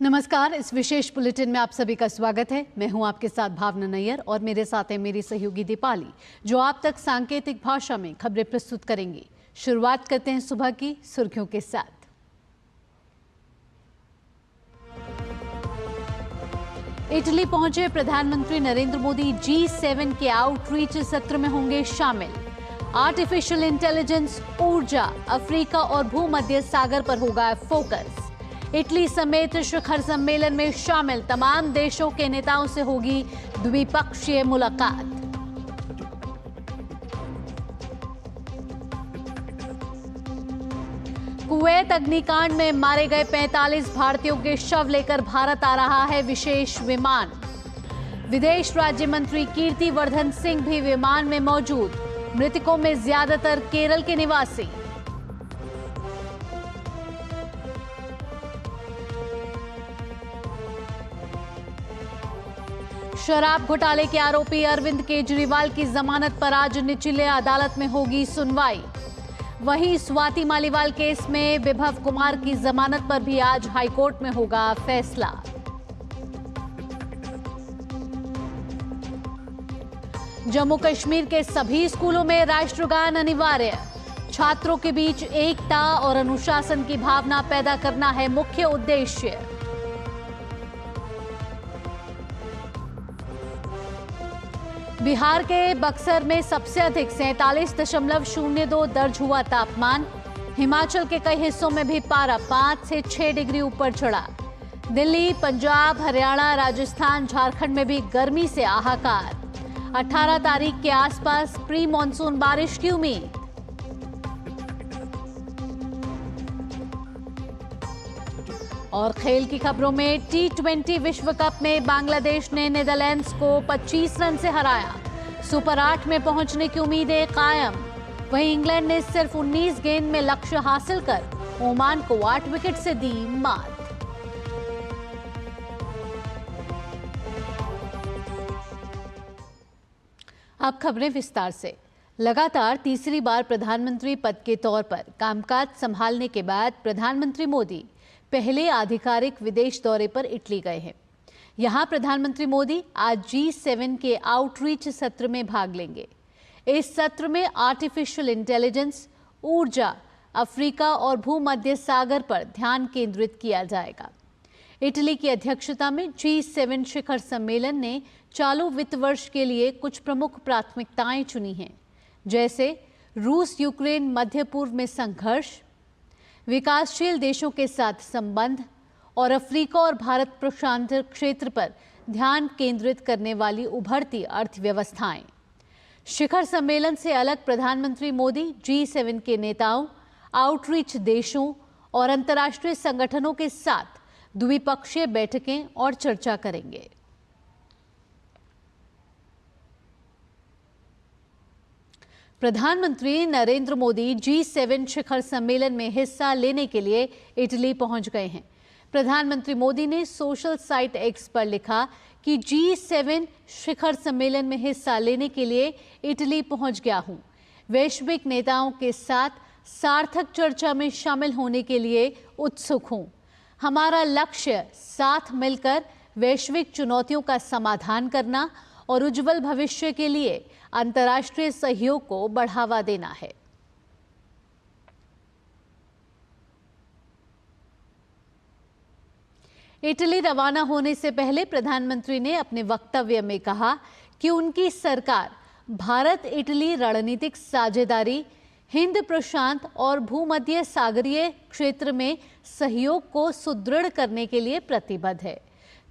नमस्कार, इस विशेष बुलेटिन में आप सभी का स्वागत है। मैं हूं आपके साथ भावना नैयर और मेरे साथ है मेरी सहयोगी दीपाली, जो आप तक सांकेतिक भाषा में खबरें प्रस्तुत करेंगी। शुरुआत करते हैं सुबह की सुर्खियों के साथ। इटली पहुंचे प्रधानमंत्री नरेंद्र मोदी G7 के आउटरीच सत्र में होंगे शामिल। आर्टिफिशियल इंटेलिजेंस, ऊर्जा, अफ्रीका और भूमध्य सागर पर होगा फोकस। इटली समेत शिखर सम्मेलन में शामिल तमाम देशों के नेताओं से होगी द्विपक्षीय मुलाकात। कुवैत अग्निकांड में मारे गए 45 भारतीयों के शव लेकर भारत आ रहा है विशेष विमान। विदेश राज्य मंत्री कीर्ति वर्धन सिंह भी विमान में मौजूद। मृतकों में ज्यादातर केरल के निवासी। शराब घोटाले के आरोपी अरविंद केजरीवाल की जमानत पर आज निचली अदालत में होगी सुनवाई। वहीं स्वाति मालीवाल केस में विभव कुमार की जमानत पर भी आज हाईकोर्ट में होगा फैसला। जम्मू कश्मीर के सभी स्कूलों में राष्ट्रगान अनिवार्य। छात्रों के बीच एकता और अनुशासन की भावना पैदा करना है मुख्य उद्देश्य। बिहार के बक्सर में सबसे अधिक 47.02 दर्ज हुआ तापमान। हिमाचल के कई हिस्सों में भी पारा 5 से 6 डिग्री ऊपर चढ़ा। दिल्ली, पंजाब, हरियाणा, राजस्थान, झारखंड में भी गर्मी से हाहाकार। 18 तारीख के आसपास प्री मॉनसून बारिश की उम्मीद। और खेल की खबरों में T20 विश्व कप में बांग्लादेश ने नीदरलैंड्स को 25 रन से हराया। सुपर 8 में पहुंचने की उम्मीदें कायम। वहीं इंग्लैंड ने सिर्फ 19 गेंद में लक्ष्य हासिल कर ओमान को 8 विकेट से दी मात। अब खबरें विस्तार से। लगातार तीसरी बार प्रधानमंत्री पद के तौर पर कामकाज संभालने के बाद प्रधानमंत्री मोदी पहले आधिकारिक विदेश दौरे पर इटली गए हैं। यहां प्रधानमंत्री मोदी आज G7 के आउटरीच सत्र में भाग लेंगे। इस सत्र में आर्टिफिशियल इंटेलिजेंस, ऊर्जा, अफ्रीका और भूमध्य सागर पर ध्यान केंद्रित किया जाएगा। इटली की अध्यक्षता में G7 शिखर सम्मेलन ने चालू वित्त वर्ष के लिए कुछ प्रमुख प्राथमिकताएं चुनी हैं, जैसे रूस यूक्रेन मध्य पूर्व में संघर्ष, विकासशील देशों के साथ संबंध और अफ्रीका और भारत प्रशांत क्षेत्र पर ध्यान केंद्रित करने वाली उभरती अर्थव्यवस्थाएं। शिखर सम्मेलन से अलग प्रधानमंत्री मोदी G7 के नेताओं, आउटरीच देशों और अंतर्राष्ट्रीय संगठनों के साथ द्विपक्षीय बैठकें और चर्चा करेंगे। प्रधानमंत्री नरेंद्र मोदी G7 शिखर सम्मेलन में हिस्सा लेने के लिए इटली पहुंच गए हैं। प्रधानमंत्री मोदी ने सोशल साइट X पर लिखा कि G7 शिखर सम्मेलन में हिस्सा लेने के लिए इटली पहुंच गया हूं। वैश्विक नेताओं के साथ सार्थक चर्चा में शामिल होने के लिए उत्सुक हूं। हमारा लक्ष्य साथ मिलकर वैश्विक चुनौतियों का समाधान करना और उज्जवल भविष्य के लिए अंतर्राष्ट्रीय सहयोग को बढ़ावा देना है। इटली रवाना होने से पहले प्रधानमंत्री ने अपने वक्तव्य में कहा कि उनकी सरकार भारत इटली रणनीतिक साझेदारी, हिंद प्रशांत और भूमध्य सागरीय क्षेत्र में सहयोग को सुदृढ़ करने के लिए प्रतिबद्ध है।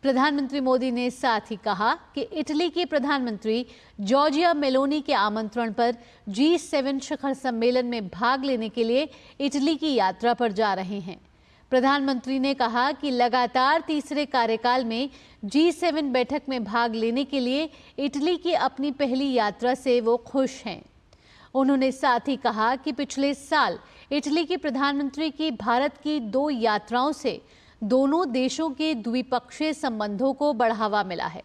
प्रधानमंत्री मोदी ने साथ ही कहा कि इटली के प्रधानमंत्री जॉर्जिया मेलोनी के आमंत्रण पर G7 शिखर सम्मेलन में भाग लेने के लिए इटली की यात्रा पर जा रहे हैं। प्रधानमंत्री ने कहा कि लगातार तीसरे कार्यकाल में G7 बैठक में भाग लेने के लिए इटली की अपनी पहली यात्रा से वो खुश हैं। उन्होंने साथ ही कहा कि पिछले साल इटली के प्रधानमंत्री की भारत की 2 यात्राओं से दोनों देशों के द्विपक्षीय संबंधों को बढ़ावा मिला है।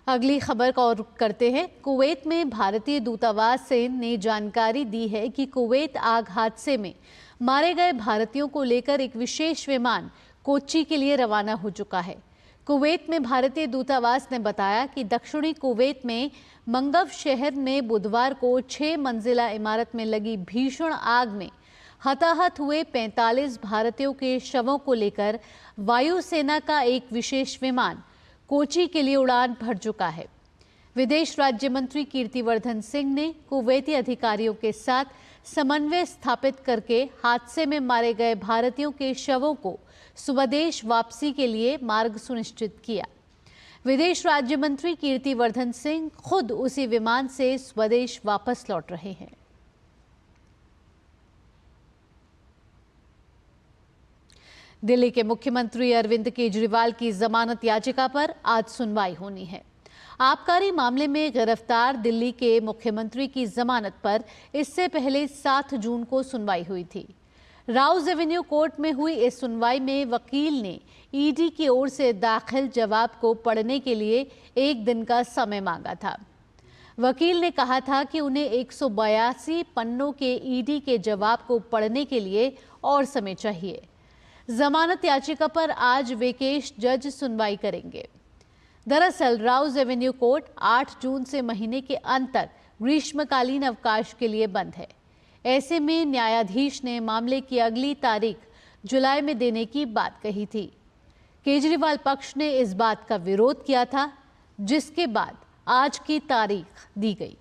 अगली खबर का और करते हैं। कुवैत में भारतीय दूतावास ने जानकारी दी है कि कुवैत आग हादसे में मारे गए भारतीयों को लेकर एक विशेष विमान कोच्चि के लिए रवाना हो चुका है। कुवैत में भारतीय दूतावास ने बताया कि दक्षिणी कुवैत में मंगव शहर में बुधवार को 6 मंजिला इमारत में लगी भीषण आग में हताहत हुए 45 भारतीयों के शवों को लेकर वायुसेना का एक विशेष विमान कोच्चि के लिए उड़ान भर चुका है। विदेश राज्य मंत्री कीर्तिवर्धन सिंह ने कुवैती अधिकारियों के साथ समन्वय स्थापित करके हादसे में मारे गए भारतीयों के शवों को स्वदेश वापसी के लिए मार्ग सुनिश्चित किया। विदेश राज्य मंत्री कीर्तिवर्धन सिंह खुद उसी विमान से स्वदेश वापस लौट रहे हैं। दिल्ली के मुख्यमंत्री अरविंद केजरीवाल की जमानत याचिका पर आज सुनवाई होनी है। आबकारी मामले में गिरफ्तार दिल्ली के मुख्यमंत्री की जमानत पर इससे पहले 7 जून को सुनवाई हुई थी। राउज एवेन्यू कोर्ट में हुई इस सुनवाई में वकील ने ईडी की ओर से दाखिल जवाब को पढ़ने के लिए 1 दिन का समय मांगा था। वकील ने कहा था कि उन्हें 182 पन्नों के ईडी के जवाब को पढ़ने के लिए और समय चाहिए। जमानत याचिका पर आज विशेष जज सुनवाई करेंगे। दरअसल राउज एवेन्यू कोर्ट 8 जून से महीने के अंत तक ग्रीष्मकालीन अवकाश के लिए बंद है। ऐसे में न्यायाधीश ने मामले की अगली तारीख जुलाई में देने की बात कही थी। केजरीवाल पक्ष ने इस बात का विरोध किया था, जिसके बाद आज की तारीख दी गई।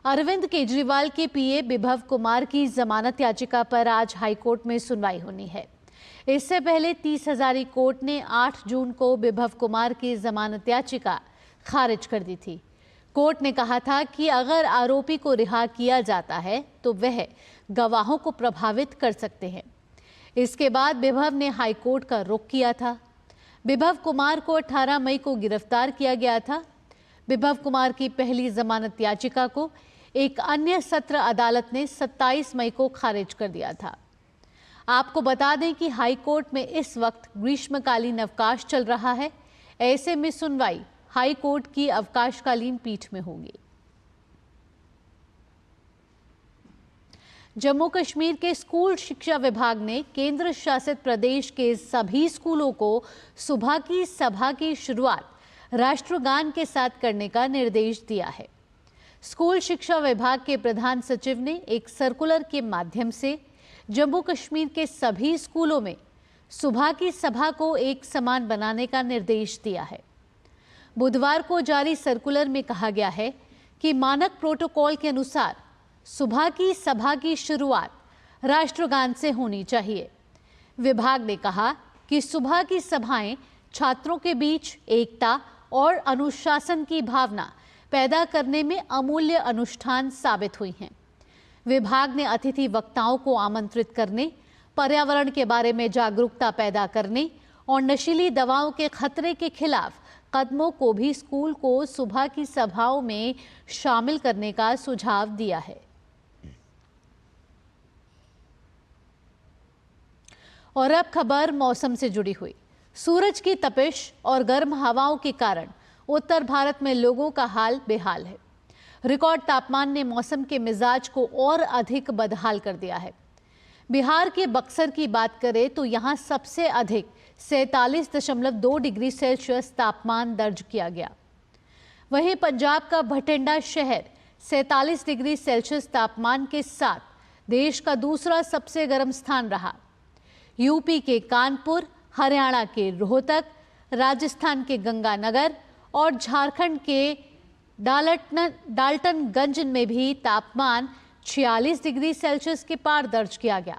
अरविंद केजरीवाल के पीए विभव कुमार की जमानत याचिका पर आज हाईकोर्ट में सुनवाई होनी है। इससे पहले 30 हजारी कोर्ट ने 8 जून को विभव कुमार की जमानत याचिका खारिज कर दी थी। कोर्ट ने कहा था कि अगर आरोपी को रिहा किया जाता है तो वह गवाहों को प्रभावित कर सकते हैं। इसके बाद विभव ने हाईकोर्ट का रुख किया था। विभव कुमार को 18 मई को गिरफ्तार किया गया था। विभव कुमार की पहली जमानत याचिका को एक अन्य सत्र अदालत ने 27 मई को खारिज कर दिया था। आपको बता दें कि हाई कोर्ट में इस वक्त ग्रीष्मकालीन अवकाश चल रहा है। ऐसे में सुनवाई हाई कोर्ट की अवकाशकालीन पीठ में होगी। जम्मू कश्मीर के स्कूल शिक्षा विभाग ने केंद्र शासित प्रदेश के सभी स्कूलों को सुबह की सभा की शुरुआत राष्ट्रगान के साथ करने का निर्देश दिया है। स्कूल शिक्षा विभाग के प्रधान सचिव ने एक सर्कुलर के माध्यम से जम्मू कश्मीर के सभी स्कूलों में सुबह की सभा को एक समान बनाने का निर्देश दिया है। बुधवार को जारी सर्कुलर में कहा गया है कि मानक प्रोटोकॉल के अनुसार सुबह की सभा की शुरुआत राष्ट्रगान से होनी चाहिए। विभाग ने कहा कि सुबह की सभाएं छात्रों के बीच एकता और अनुशासन की भावना पैदा करने में अमूल्य अनुष्ठान साबित हुई हैं। विभाग ने अतिथि वक्ताओं को आमंत्रित करने, पर्यावरण के बारे में जागरूकता पैदा करने और नशीली दवाओं के खतरे के खिलाफ कदमों को भी स्कूल को सुबह की सभाओं में शामिल करने का सुझाव दिया है। और अब खबर मौसम से जुड़ी हुई। सूरज की तपिश और गर्म हवाओं के कारण उत्तर भारत में लोगों का हाल बेहाल है। रिकॉर्ड तापमान ने मौसम के मिजाज को और अधिक बदहाल कर दिया है। बिहार के बक्सर की बात करें तो यहाँ सबसे अधिक 47.2 डिग्री सेल्सियस तापमान दर्ज किया गया। वहीं पंजाब का भटिंडा शहर 47 डिग्री सेल्सियस तापमान के साथ देश का दूसरा सबसे गर्म स्थान रहा। यूपी के कानपुर, हरियाणा के रोहतक, राजस्थान के गंगानगर और झारखंड के डाल्टनगंज में भी तापमान 46 डिग्री सेल्सियस के पार दर्ज किया गया।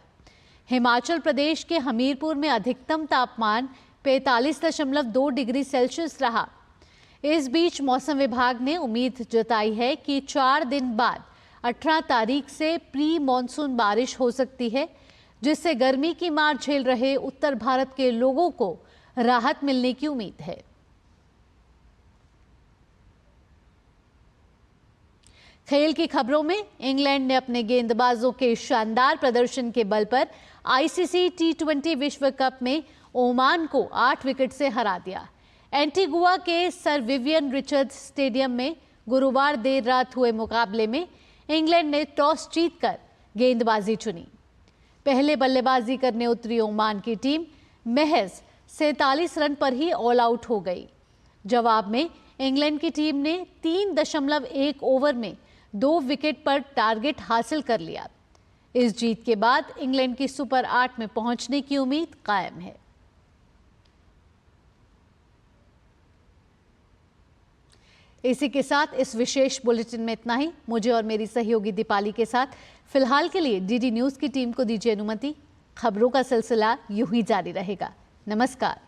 हिमाचल प्रदेश के हमीरपुर में अधिकतम तापमान 45.2 डिग्री सेल्सियस रहा। इस बीच मौसम विभाग ने उम्मीद जताई है कि 4 दिन बाद 18 तारीख से प्री मॉनसून बारिश हो सकती है, जिससे गर्मी की मार झेल रहे उत्तर भारत के लोगों को राहत मिलने की उम्मीद है। खेल की खबरों में इंग्लैंड ने अपने गेंदबाजों के शानदार प्रदर्शन के बल पर आईसीसी T20 विश्व कप में ओमान को 8 विकेट से हरा दिया। एंटीगुआ के सर विवियन रिचर्ड्स स्टेडियम में गुरुवार देर रात हुए मुकाबले में इंग्लैंड ने टॉस जीतकर गेंदबाजी चुनी। पहले बल्लेबाजी करने उतरी ओमान की टीम महज 47 रन पर ही ऑल आउट हो गई। जवाब में इंग्लैंड की टीम ने 3.1 ओवर में 2 विकेट पर टारगेट हासिल कर लिया। इस जीत के बाद इंग्लैंड की सुपर 8 में पहुंचने की उम्मीद कायम है। इसी के साथ इस विशेष बुलेटिन में इतना ही। मुझे और मेरी सहयोगी दीपाली के साथ फिलहाल के लिए डीडी न्यूज की टीम को दीजिए अनुमति। खबरों का सिलसिला यूं ही जारी रहेगा। नमस्कार।